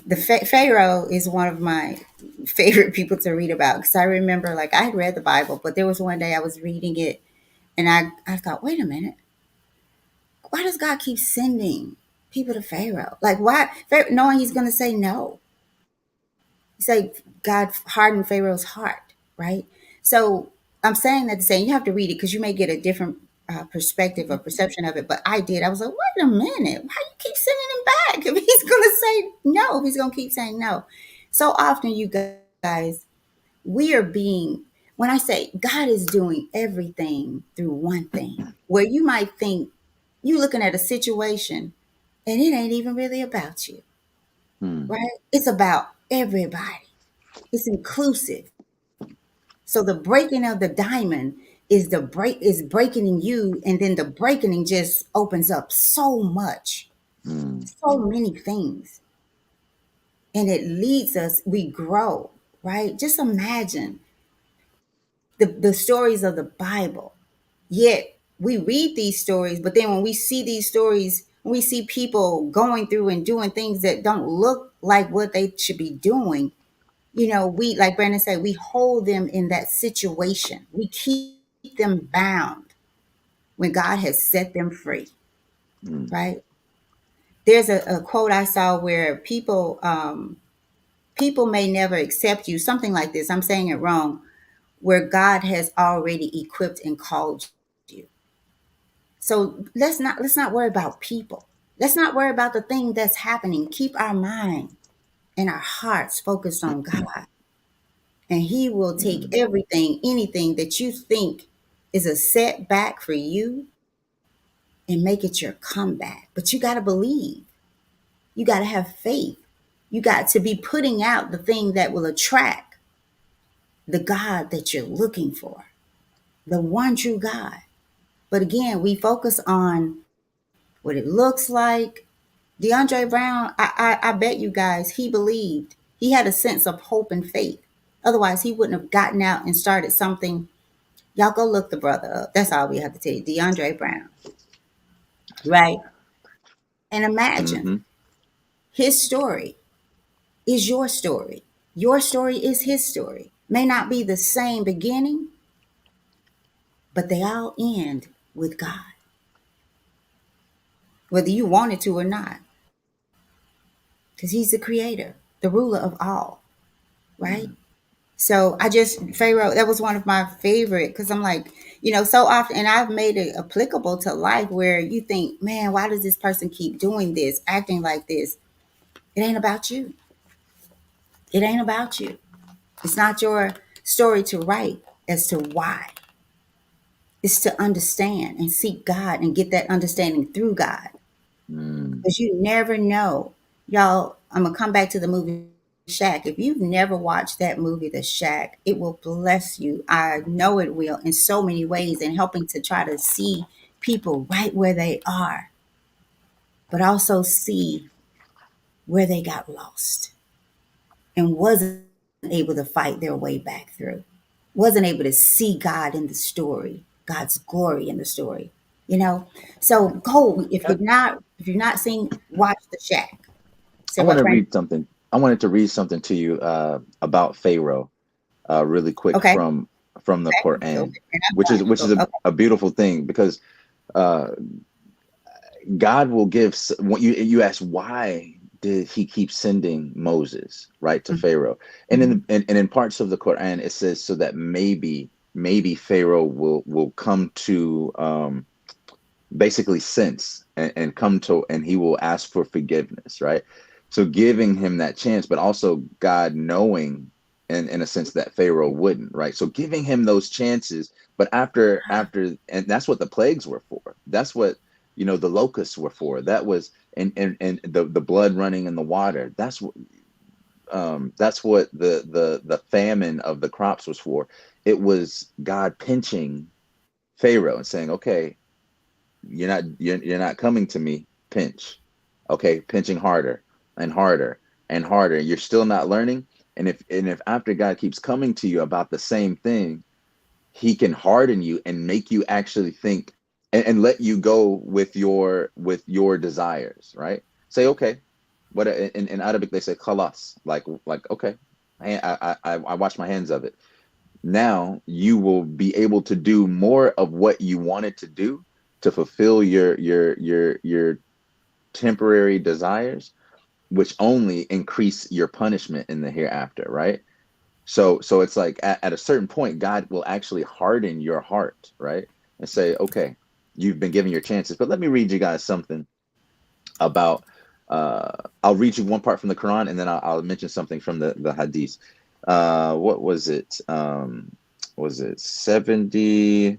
the Pharaoh is one of my favorite people to read about because I remember, like, I had read the Bible, but there was one day I was reading it and I thought, wait a minute, why does God keep sending people to Pharaoh? Like, why? Knowing he's going to say no. It's like God hardened Pharaoh's heart, right? So I'm saying that to say you have to read it because you may get a different perspective or perception of it. But I did. I was like, wait a minute. Why you keep sending him back if he's going to say no? If he's going to keep saying no. So often, you guys, we are being, when I say God is doing everything through one thing, where you might think you looking at a situation and it ain't even really about you, Hmm. right? It's about everybody. It's inclusive. So the breaking of the diamond is breaking in you, and then the breaking just opens up so much, Hmm. so many things. And it leads us, we grow, right? Just imagine the stories of the Bible. Yet we read these stories, but then when we see these stories, when we see people going through and doing things that don't look like what they should be doing, we, like Brandon said, we hold them in that situation. We keep them bound when God has set them free, Hmm. right? There's a quote I saw where people may never accept you, something like this. I'm saying it wrong, where God has already equipped and called you. So let's not worry about people. Let's not worry about the thing that's happening. Keep our mind and our hearts focused on God. And he will take Hmm. everything, anything that you think is a setback for you and make it your comeback. But you got to believe. You got to have faith. You got to be putting out the thing that will attract the God that you're looking for, the one true God. But again, we focus on what it looks like. DeAndre Brown, I bet you guys, he believed. He had a sense of hope and faith. Otherwise, he wouldn't have gotten out and started something. Y'all go look the brother up. That's all we have to tell you. DeAndre Brown, right? And imagine Hmm. his story is your story. Your story is his story. May not be the same beginning, but they all end with God, whether you want it to or not, because he's the creator, the ruler of all, right? Hmm. So I just, Pharaoh, that was one of my favorite because I'm like, so often, and I've made it applicable to life where you think, man, why does this person keep doing this, acting like this? It ain't about you. It ain't about you. It's not your story to write as to why. It's to understand and seek God and get that understanding through God. Hmm. Because you never know. Y'all, I'm going to come back to the movie Shack. If you've never watched that movie, The Shack, it will bless you. I know it will in so many ways, and helping to try to see people right where they are, but also see where they got lost and wasn't able to fight their way back through, wasn't able to see God in the story, God's glory in the story. You know, so go if you're not seeing, watch The Shack. I Say want what, to Brandon? read something. I wanted to read something to you about Pharaoh, really quick Okay, from the okay, go. Quran, And I'm which is going. which is Go. Okay. a beautiful thing because uh, God will give. What you ask, why did He keep sending Moses right to Pharaoh? And Mm-hmm. in parts of the Quran it says so that maybe Pharaoh will come to basically sense and come to, and he will ask for forgiveness, right? So giving him that chance, but also God knowing in a sense that Pharaoh wouldn't, right? So giving him those chances, but after and that's what the plagues were for. That's what the locusts were for. That was and the blood running in the water. That's what the famine of the crops was for. It was God pinching Pharaoh and saying, okay, you're not coming to me, pinch. Okay, pinching harder and harder and harder. You're still not learning. And if after God keeps coming to you about the same thing, he can harden you and make you actually think, and let you go with your desires, right? Say, okay, what in Arabic they say khalas, like okay, I wash my hands of it. Now you will be able to do more of what you wanted to do to fulfill your temporary desires, which only increase your punishment in the hereafter, right? So it's like at a certain point, God will actually harden your heart, right? And say, okay, you've been given your chances. But let me read you guys something about I'll read you one part from the Quran, and then I'll mention something from the Hadith. What was it 70?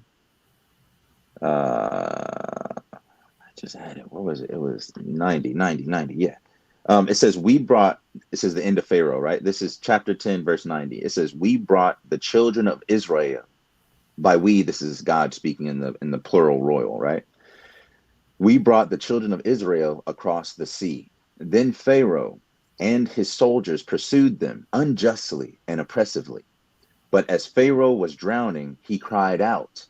I just had it. What was it? It was 90. Yeah. It says, it says the end of Pharaoh, right? This is chapter 10, verse 90. It says, we brought the children of Israel. By we, this is God speaking in the plural royal, right? We brought the children of Israel across the sea. Then Pharaoh and his soldiers pursued them unjustly and oppressively. But as Pharaoh was drowning, he cried out,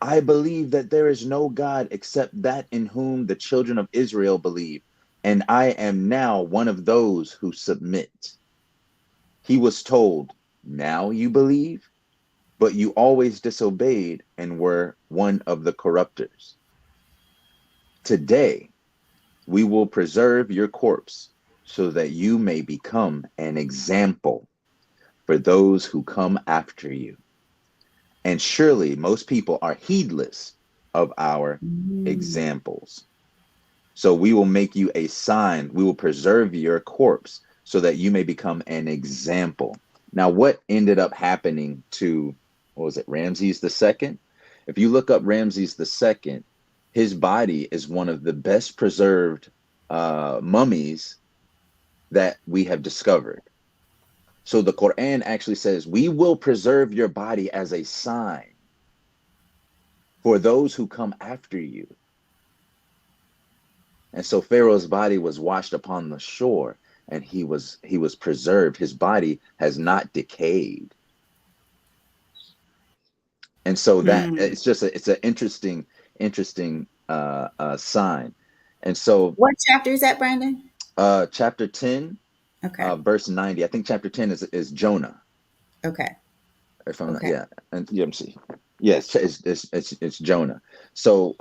I believe that there is no God except that in whom the children of Israel believe, and I am now one of those who submit. He was told, now you believe, but you always disobeyed and were one of the corruptors. Today, we will preserve your corpse so that you may become an example for those who come after you. And surely most people are heedless of our examples. So we will make you a sign. We will preserve your corpse so that you may become an example. Now, what ended up happening to, what was it, Ramses II? If you look up Ramses II, his body is one of the best preserved mummies that we have discovered. So the Quran actually says, we will preserve your body as a sign for those who come after you. And so Pharaoh's body was washed upon the shore, and he was preserved. His body has not decayed. And so that it's just it's an interesting sign. And so What chapter is that, Brandon? chapter 10, Okay. verse 90. I think chapter 10 is Jonah. Okay. If I'm not, Okay. yeah. And yeah, let me see. Yes, it's Jonah. So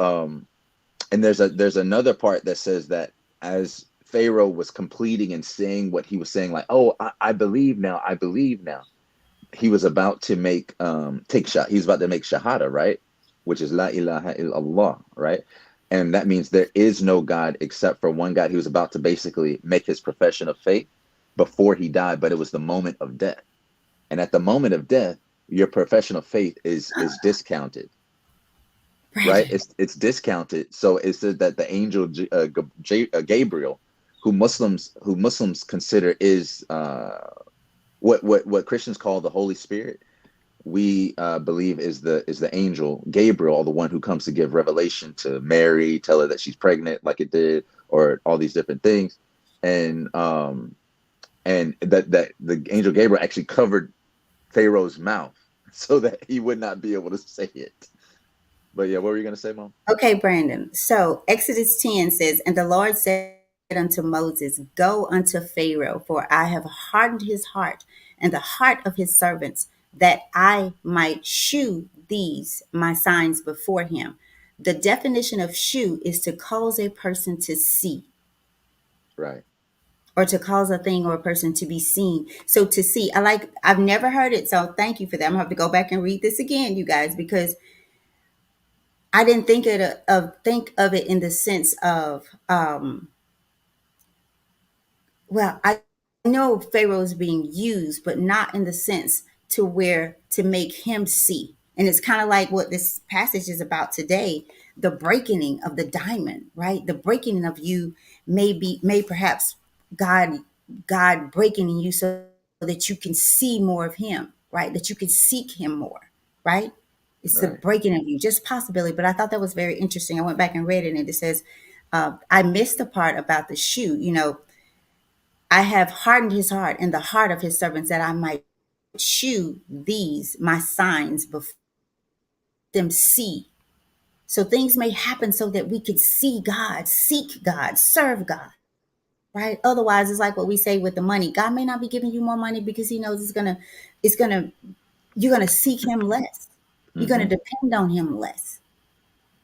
and there's another part that says that as Pharaoh was completing and saying what he was saying, like, oh, I believe now, I believe now. He was about to make he's about to make shahada, right? Which is la ilaha illallah, right? And that means there is no God except for one God. He was about to basically make his profession of faith before he died, but it was the moment of death. And at the moment of death, your profession of faith is discounted, right? Brandon. It's discounted. So it says that the angel Gabriel, who Muslims consider is what Christians call the Holy Spirit, we believe is the angel Gabriel, the one who comes to give revelation to Mary, tell her that she's pregnant, like it did, or all these different things, and that the angel Gabriel actually covered Pharaoh's mouth so that he would not be able to say it. But yeah, what were you gonna say, Mom? Okay, Brandon. So Exodus 10 says, and the Lord said unto Moses, go unto Pharaoh, for I have hardened his heart and the heart of his servants, that I might shew these my signs before him. The definition of shew is to cause a person to see, Right. or to cause a thing or a person to be seen. So to see, I've never heard it. So thank you for that. I'm gonna have to go back and read this again, you guys, because I didn't think of it in the sense of well, I know Pharaoh's being used, but not in the sense to where to make him see. And it's kind of like what this passage is about today, the breaking of the diamond, right? The breaking of you may perhaps God God breaking in you so that you can see more of him, right? That you can seek him more, right? It's the Right. breaking of you, just possibility. But I thought that was very interesting. I went back and read it, and it says, I missed the part about the shoe. I have hardened his heart and the heart of his servants, that I might shew these my signs before them see. So things may happen so that we could see God, seek God, serve God, right? Otherwise, it's like what we say with the money. God may not be giving you more money because he knows you're gonna seek him less. You're gonna Mm-hmm. depend on him less.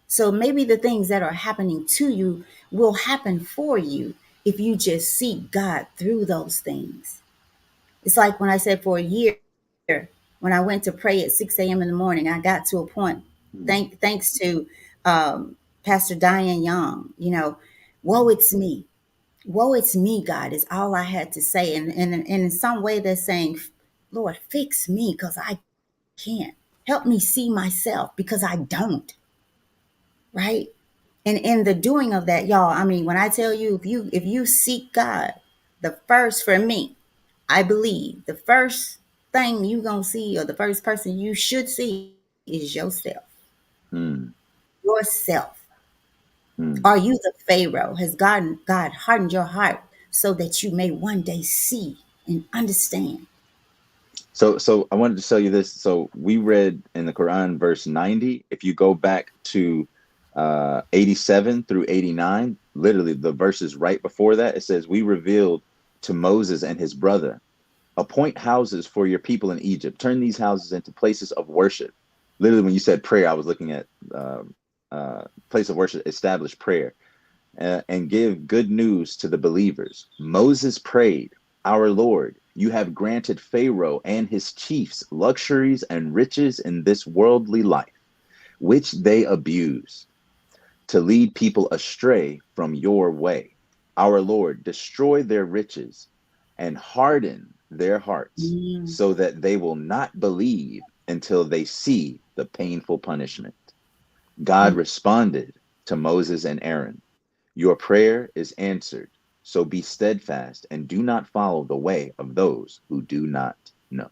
So maybe the things that are happening to you will happen for you if you just seek God through those things. It's like when I said for a year, when I went to pray at 6 a.m. in the morning, I got to a point, thanks to Pastor Diane Young, woe it's me. Woe it's me, God, is all I had to say. And in some way they're saying, Lord, fix me because I can't. Help me see myself because I don't. Right? And in the doing of that, y'all, I mean, when I tell you, if you seek God, the first for me, I believe the first thing you gonna see, or the first person you should see, is yourself. Mm. Yourself. Mm. Are you the Pharaoh? Has God hardened your heart so that you may one day see and understand? So I wanted to tell you this. So we read in the Quran verse 90. If you go back to 87 through 89, literally the verses right before that, it says, "We revealed to Moses and his brother, appoint houses for your people in Egypt. Turn these houses into places of worship." Literally, when you said prayer, I was looking at place of worship, establish prayer, and give good news to the believers. Moses prayed, "Our Lord, you have granted Pharaoh and his chiefs luxuries and riches in this worldly life, which they abuse, to lead people astray from your way. Our Lord, destroy their riches and harden their hearts Mm, so that they will not believe until they see the painful punishment." God mm, responded to Moses and Aaron, "Your prayer is answered, so be steadfast and do not follow the way of those who do not know."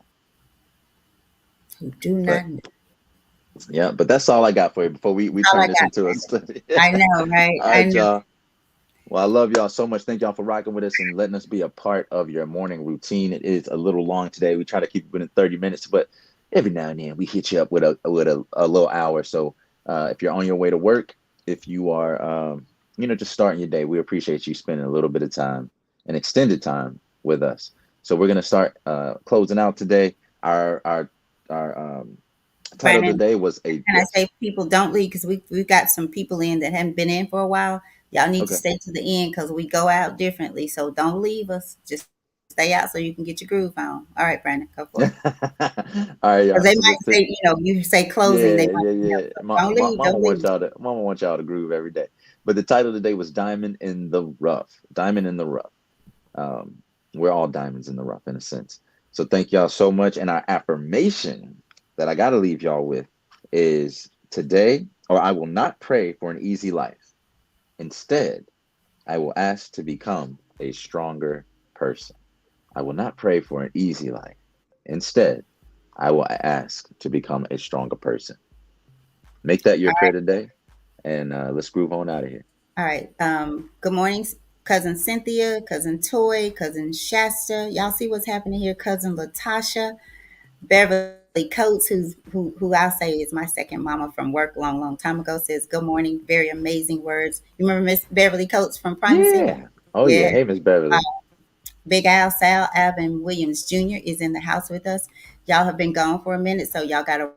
who do But not know. yeah, but that's all I got for you before we All I turn this got, into a Brandon. study. I know, right? All I right, know. y'all. Well, I love y'all so much. Thank y'all for rocking with us and letting us be a part of your morning routine. It is a little long today. We try to keep it within 30 minutes, but every now and then we hit you up with a little hour. So if you're on your way to work, if you are just starting your day, we appreciate you spending a little bit of time, an extended time with us. So we're gonna start closing out today. Our title Brandon, today was a can I yes. say people don't leave because we've got some people in that haven't been in for a while. Y'all need to Okay. stay to the end because we go out differently. So don't leave us. Just stay out so you can get your groove on. All right, Brandon, go for All it. right, Because y'all. they So might say, you say closing, they yeah, might, yeah, yeah. don't leave, Mama don't wants leave. y'all to groove every day. But the title today was Diamond in the Rough. Diamond in the Rough. Um, we're all diamonds in the rough in a sense. So thank y'all so much. And our affirmation that I gotta leave y'all with is today, or I will not pray for an easy life. Instead, I will ask to become a stronger person. I will not pray for an easy life. Instead, I will ask to become a stronger person. Make that your prayer today, and let's groove on out of here. All right. Good morning, cousin Cynthia, cousin Toy, cousin Shasta. Y'all see what's happening here? Cousin Latasha, Beverly Coates, who I'll say is my second mama from work long, long time ago, says good morning. Very amazing words. You remember Miss Beverly Coates from Primacy? Yeah. Oh yeah. Yeah. Hey, Miss Uh, Beverly. Big Al, Sal, Alvin Williams Jr. is in the house with us. Y'all have been gone for a minute, so y'all got to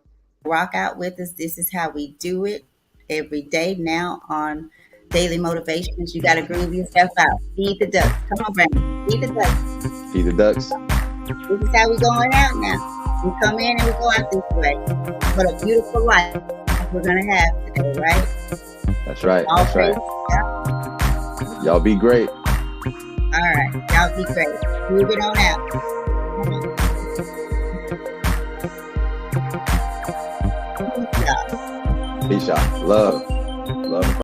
rock out with us. This is how we do it every day now on Daily Motivations. You got to groove yourself out. Feed the ducks. Come on, Brandon. Feed the ducks. Feed the ducks. This is how we going out now. We come in and we go out this way. What a beautiful life we're going to have today, right? That's right. All That's praise right. to God. Y'all be great. All right. Y'all be great. Move it on out. Come on. Peace, y'all. Peace, y'all. Love. Love.